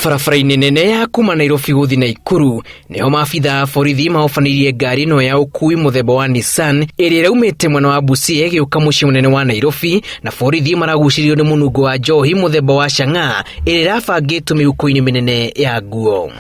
Barabara-inĩ nene ya kuma Nairobi gũthiĩ Nakuru nĩho maabitha borithi mahofanirie ngari ĩno ya ũkui mũthemba wa Nissan ĩrĩa ĩraumĩte mwena wa Busia ĩgĩũka mũciĩ mũnene wa Nairobi, na borithi maragucĩrĩrio nĩ mũnungo wa njohi mũthemba wa Chang'aa ĩrĩa ĩrabangĩtwo mĩhuko-inĩ mĩnene ya nguo.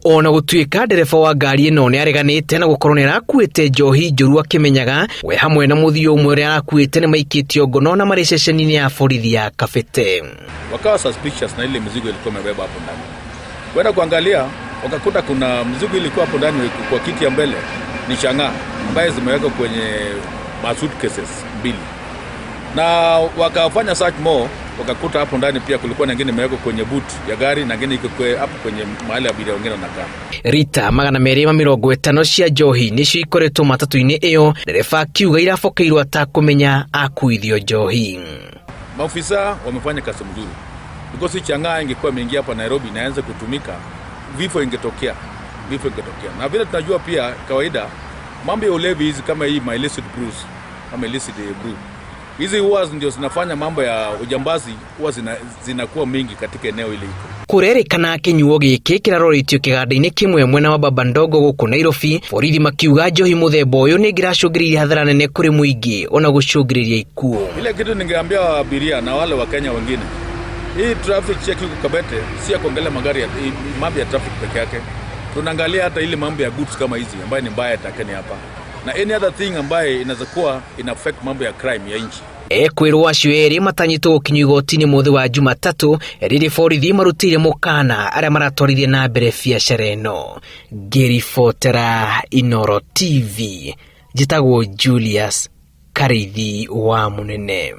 Ona gũtuĩka ndereba wa ngari ĩno nĩareganĩte na gũkorwo nĩarakuĩte njohi njũru akĩmenyaga we hamwe na mũthii ũmwe ũrĩa arakuĩte nĩmaikĩtio ngono na marĩ ceceni-inĩ ya borithi ya Kabete. Wakawa suspicious na ile mizigo ilikuwa imebeba hapo ndani. Kwenda kuangalia wakakuta kuna mizigo ilikuwa hapo ndani kwa kiti ya mbele ni Chang'aa ambaye zimewekwa kwenye suitcases mbili. Na wakafanya search more wakakuta hapo ndani pia kulikuwa nyingine imewekwa kwenye boot ya gari na nyingine iko hapo kwenye mahali abiria wengine wanakaa. Rita 250 cia njohi nicio ikoretwo matatu-inĩ ĩyo, ndereba akiuga irabokeirwo atakũmenya akuithio njohi. Maofisa wamefanya kazi mzuri. Because Chang'aa ingekuwa imeingia hapa Nairobi na aanze kutumika, vifo ingetokea. Na vile tunajua pia kawaida mambo ya ulevi hizi kama hii illicit brew. Hizi huwa ndio zinafanya mambo ya ujambazi huwa zinakuwa mingi katika eneo hili. Kurerikana kinyuo gĩkĩ kĩraroretio kĩganda-inĩ kĩmwe mwena wa Baba Ndogo gũkũ Nairobi, borithi makiuga njohi mũthemba ũyũ nĩ ĩracũngĩrĩria hathara nene kũrĩ mũingĩ ona gũcũngĩrĩria ikuũ. Ile kitu ningeambia abiria na wale wa Kenya wengine, hii traffic check iko Kabete si ya kuangalia magari ya mambo ya traffic peke yake. Tunaangalia hata ile mambo ya goods kama hizi ambayo ni mbaya takeni hapa. Na any other thing ambaye inaweza kuwa ina affect mambo ya crime ya nchi. Kwĩrwo acio erĩ matanyitwo gũkinyio igoti-inĩ mũthĩ wa Jumatatũ rĩrĩ borithi marutĩire mũkana arĩa maratwarithia na mbere biacara ĩno. Ngĩribotera Inooro TV, njĩtagwo Julius Karithi wa Mũnene.